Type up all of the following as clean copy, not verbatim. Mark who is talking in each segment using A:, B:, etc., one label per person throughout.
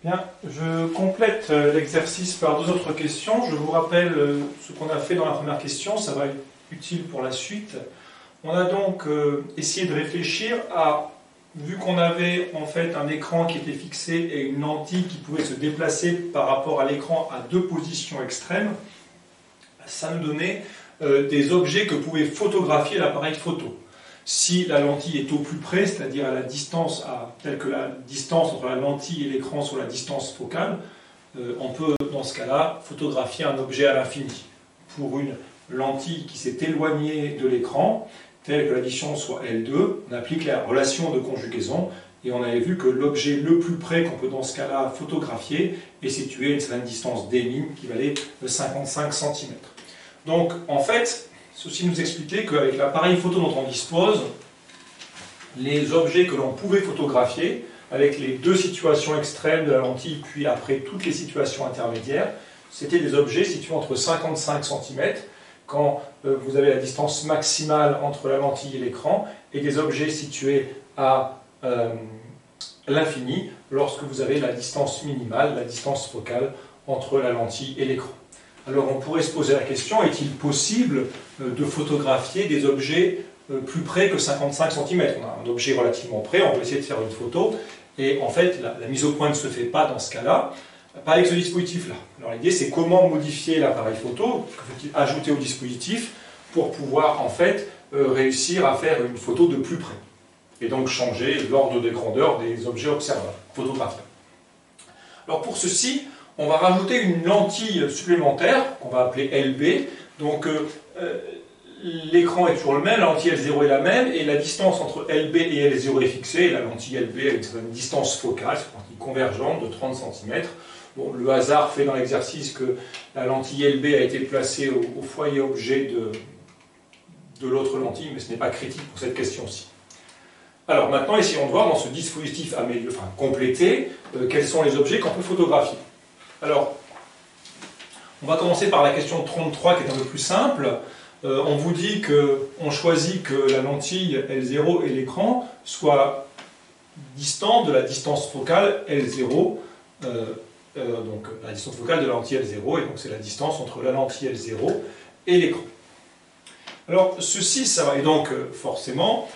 A: Bien, je complète l'exercice par deux autres questions. Je vous rappelle ce qu'on a fait dans la première question, ça va être utile pour la suite. On a donc essayé de réfléchir à, vu qu'on avait en fait un écran qui était fixé et une lentille qui pouvait se déplacer par rapport à l'écran à deux positions extrêmes, ça nous donnait des objets que pouvait photographier l'appareil photo. Si la lentille est au plus près, c'est-à-dire à la distance, telle que la distance entre la lentille et l'écran sur la distance focale, on peut dans ce cas-là photographier un objet à l'infini. Pour une lentille qui s'est éloignée de l'écran, telle que la distance soit L2, on applique la relation de conjugaison et on avait vu que l'objet le plus près qu'on peut dans ce cas-là photographier est situé à une certaine distance d' qui valait 55 cm. Donc en fait, ceci nous expliquait qu'avec l'appareil photo dont on dispose, les objets que l'on pouvait photographier, avec les deux situations extrêmes de la lentille, puis après toutes les situations intermédiaires, c'était des objets situés entre 55 cm, quand vous avez la distance maximale entre la lentille et l'écran, et des objets situés à l'infini, lorsque vous avez la distance minimale, la distance focale, entre la lentille et l'écran. Alors on pourrait se poser la question, est-il possible de photographier des objets plus près que 55 cm? On a un objet relativement près, on peut essayer de faire une photo, et en fait la mise au point ne se fait pas dans ce cas-là, pas avec ce dispositif-là. Alors l'idée c'est comment modifier l'appareil photo, que faut-il ajouter au dispositif pour pouvoir en fait réussir à faire une photo de plus près, et donc changer l'ordre de grandeur des objets observables, photographiables. Alors pour ceci, on va rajouter une lentille supplémentaire, qu'on va appeler LB. Donc l'écran est toujours le même, la lentille L0 est la même, et la distance entre LB et L0 est fixée, et la lentille LB a une certaine distance focale, c'est une lentille convergente de 30 cm. Bon, le hasard fait dans l'exercice que la lentille LB a été placée au foyer objet de l'autre lentille, mais ce n'est pas critique pour cette question-ci. Alors maintenant, essayons de voir dans ce dispositif complété, quels sont les objets qu'on peut photographier. Alors, on va commencer par la question 33 qui est un peu plus simple. On vous dit qu'on choisit que la lentille L0 et l'écran soient distants de la distance focale L0, donc la distance focale de la lentille L0, et donc c'est la distance entre la lentille L0 et l'écran. Alors, ceci, ça va, et donc forcément,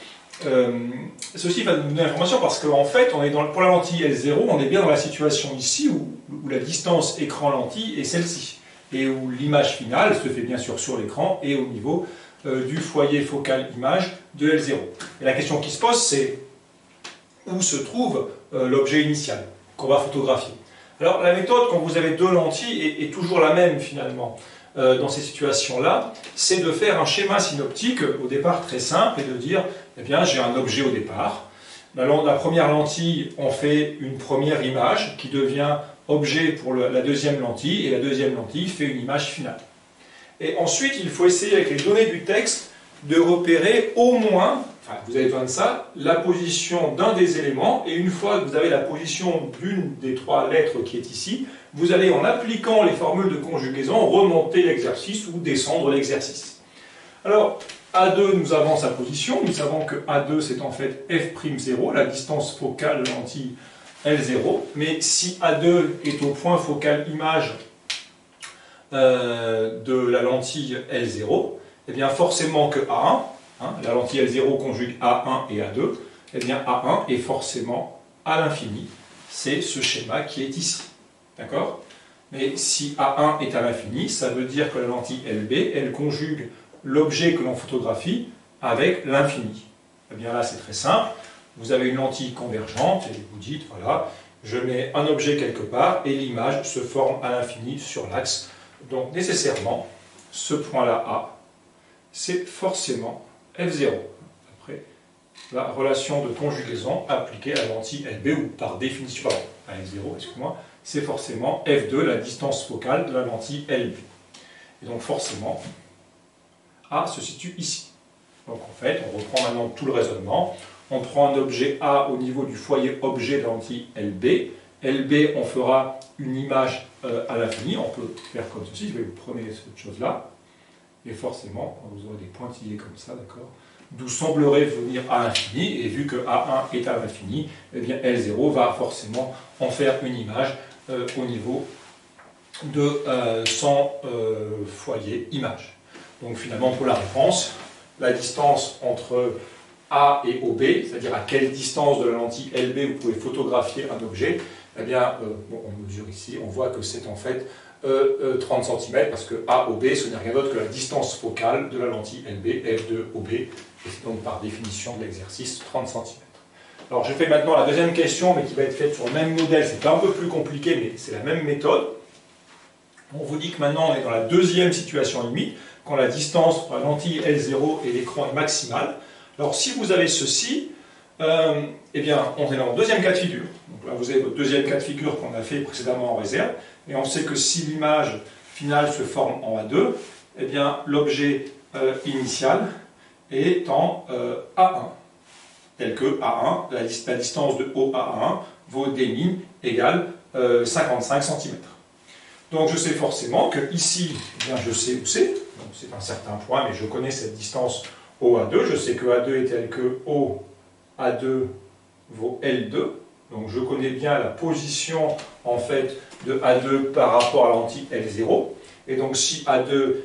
A: ceci va nous donner l'information parce qu'en fait, on est pour la lentille L0, on est bien dans la situation ici où la distance écran-lentille est celle-ci, et où l'image finale se fait bien sûr sur l'écran et au niveau du foyer focal image de L0. Et la question qui se pose, c'est où se trouve l'objet initial qu'on va photographier. Alors la méthode, quand vous avez deux lentilles, est toujours la même finalement. Dans ces situations-là, c'est de faire un schéma synoptique au départ très simple et de dire, eh bien j'ai un objet au départ. La première lentille, on fait une première image qui devient objet pour la deuxième lentille, et la deuxième lentille fait une image finale. Et ensuite, il faut essayer avec les données du texte de repérer au moins, vous avez besoin de ça, la position d'un des éléments, et une fois que vous avez la position d'une des trois lettres qui est ici, vous allez, en appliquant les formules de conjugaison, remonter l'exercice ou descendre l'exercice. Alors, A2 nous avons sa position, nous savons que A2 c'est en fait F'0, la distance focale de lentille L0, mais si A2 est au point focal image de la lentille L0, eh bien forcément que A1, la lentille L0 conjugue A1 et A2, eh bien A1 est forcément à l'infini. C'est ce schéma qui est ici. D'accord? Mais si A1 est à l'infini, ça veut dire que la lentille LB, elle conjugue l'objet que l'on photographie avec l'infini. Eh bien là, c'est très simple. Vous avez une lentille convergente et vous dites, voilà, je mets un objet quelque part et l'image se forme à l'infini sur l'axe. Donc nécessairement, ce point-là A, c'est forcément F0. Après, la relation de conjugaison appliquée à la lentille LB, ou par définition, pardon, à F0, excusez-moi, c'est forcément F2, la distance focale de la lentille LB. Et donc forcément, A se situe ici. Donc en fait, on reprend maintenant tout le raisonnement. On prend un objet A au niveau du foyer objet de la lentille LB. LB, on fera une image à l'infini. On peut faire comme ceci. Vous prenez cette chose-là. Et forcément, quand vous aurez des pointillés comme ça, d'accord, d'où semblerait venir A infini, et vu que A1 est à l'infini, eh bien L0 va forcément en faire une image au niveau de 100 foyers image. Donc finalement pour la réponse, la distance entre A et OB, c'est-à-dire à quelle distance de la lentille LB vous pouvez photographier un objet, eh bien, bon, on mesure ici, on voit que c'est en fait 30 cm, parce que AOB, ce n'est rien d'autre que la distance focale de la lentille LB, F2OB, et c'est donc par définition de l'exercice 30 cm. Alors je fais maintenant la deuxième question, mais qui va être faite sur le même modèle, c'est un peu plus compliqué, mais c'est la même méthode. On vous dit que maintenant on est dans la deuxième situation limite, quand la distance entre la lentille L0 et l'écran est maximale. Alors si vous avez ceci, eh bien on est dans le deuxième cas de figure. Donc là vous avez votre deuxième cas de figure qu'on a fait précédemment en réserve, et on sait que si l'image finale se forme en A2, eh bien l'objet initial est en A1, tel que A1, la distance de O à A1 vaut d' égale 55 cm. Donc je sais forcément que ici, eh bien, je sais où c'est un certain point, mais je connais cette distance OA2, je sais que A2 est tel que OA2 vaut L2, donc je connais bien la position en fait de A2 par rapport à la lentille L0, et donc si A2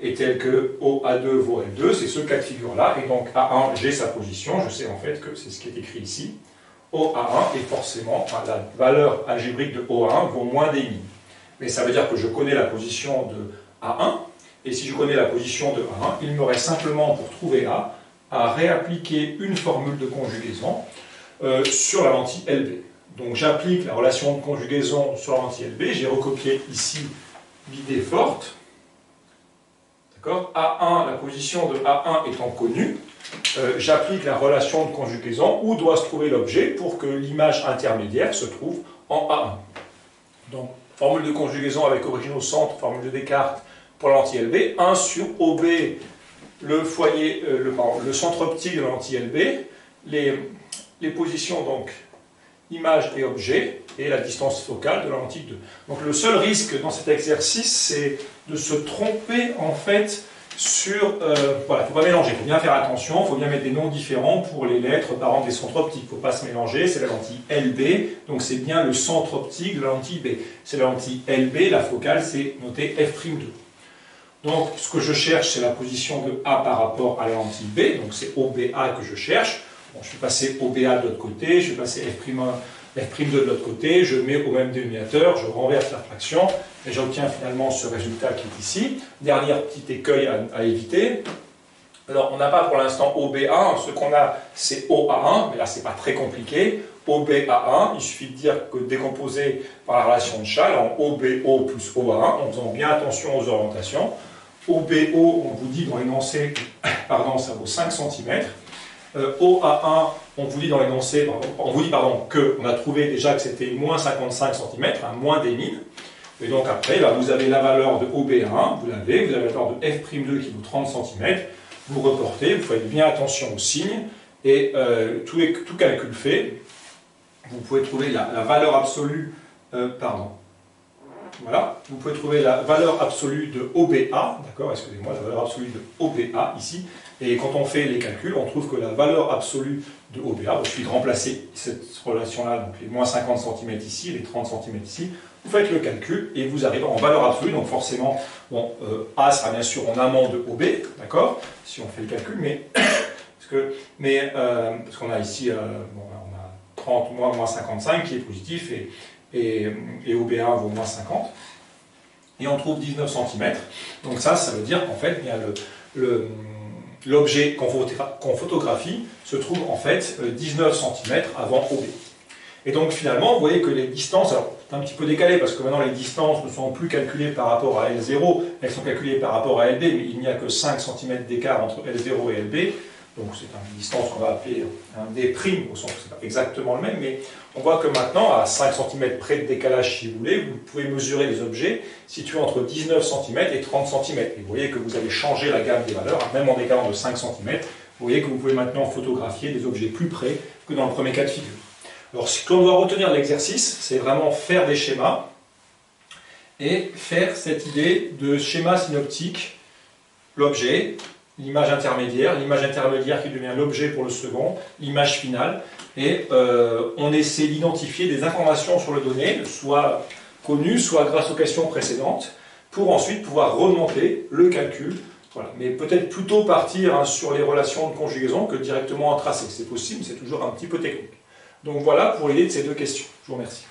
A: est tel que OA2 vaut L2, c'est ce cas de figure-là, et donc A1, j'ai sa position, je sais en fait que c'est ce qui est écrit ici, OA1 est forcément, enfin, la valeur algébrique de OA1 vaut moins d'. Mais ça veut dire que je connais la position de A1, et si je connais la position de A1, il me reste simplement, pour trouver A, à réappliquer une formule de conjugaison sur la lentille LB. Donc j'applique la relation de conjugaison sur la lentille LB, j'ai recopié ici l'idée forte. D'accord ? A1, la position de A1 étant connue, j'applique la relation de conjugaison où doit se trouver l'objet pour que l'image intermédiaire se trouve en A1. Donc, formule de conjugaison avec origine au centre, formule de Descartes pour la lentille LB, 1 sur OB, le foyer, le centre optique de la lentille LB, les positions donc image et objet, et la distance focale de la lentille 2. Donc le seul risque dans cet exercice, c'est de se tromper en fait sur... voilà, il ne faut pas mélanger, il faut bien faire attention, il faut bien mettre des noms différents pour les lettres par exemple des centres optiques. Il ne faut pas se mélanger, c'est la lentille LB, donc c'est bien le centre optique de la lentille B. C'est la lentille LB, la focale c'est noté F'2. Donc ce que je cherche, c'est la position de A par rapport à la lentille B, donc c'est OBA que je cherche. Bon, je suis passé OBA de l'autre côté, je suis passé F'2 de l'autre côté, je mets au même dénominateur, je renverse la fraction, et j'obtiens finalement ce résultat qui est ici. Dernier petit écueil à éviter. Alors, on n'a pas pour l'instant OB1, ce qu'on a, c'est OA1, mais là, c'est pas très compliqué. OBA1, il suffit de dire que décomposer par la relation de Schall en OBO plus OA1, en faisant bien attention aux orientations. OBO, on vous dit dans l'énoncé, pardon, ça vaut 5 cm. OA1, on vous dit dans l'énoncé, on vous dit qu'on a trouvé déjà que c'était moins 55 cm, moins d'. Et donc après, là, vous avez la valeur de OB1, vous avez la valeur de F'2 qui vaut 30 cm, vous reportez, vous faites bien attention aux signes, et tout calcul fait, vous pouvez trouver la valeur absolue, voilà, vous pouvez trouver la valeur absolue de OBA, d'accord, excusez-moi, la valeur absolue de OBA ici, et quand on fait les calculs, on trouve que la valeur absolue de OBA, il suffit de remplacer cette relation-là, donc les moins 50 cm ici, les 30 cm ici, vous faites le calcul et vous arrivez en valeur absolue, donc forcément, bon, A sera bien sûr en amont de OB, d'accord, si on fait le calcul, mais parce qu'on a ici, bon, on a 30 moins 55 qui est positif, et OB1 vaut moins 50, et on trouve 19 cm, donc ça veut dire qu'en fait, bien l'objet qu'on photographie se trouve en fait 19 cm avant OB. Et donc finalement, vous voyez que les distances, alors c'est un petit peu décalé parce que maintenant les distances ne sont plus calculées par rapport à L0, elles sont calculées par rapport à LB, mais il n'y a que 5 cm d'écart entre L0 et LB, donc c'est une distance qu'on va appeler un D', au sens où c'est pas exactement le même, mais on voit que maintenant, à 5 cm près de décalage si vous voulez, vous pouvez mesurer les objets situés entre 19 cm et 30 cm. Et vous voyez que vous avez changé la gamme des valeurs, même en décalant de 5 cm, vous voyez que vous pouvez maintenant photographier des objets plus près que dans le premier cas de figure. Alors, ce qu'on doit retenir de l'exercice, c'est vraiment faire des schémas et faire cette idée de schéma synoptique, l'objet, l'image intermédiaire qui devient l'objet pour le second, l'image finale, et on essaie d'identifier des informations sur le donné, soit connues, soit grâce aux questions précédentes, pour ensuite pouvoir remonter le calcul. Voilà. Mais peut-être plutôt partir sur les relations de conjugaison que directement en tracé. C'est possible, c'est toujours un petit peu technique. Donc voilà pour l'idée de ces deux questions. Je vous remercie.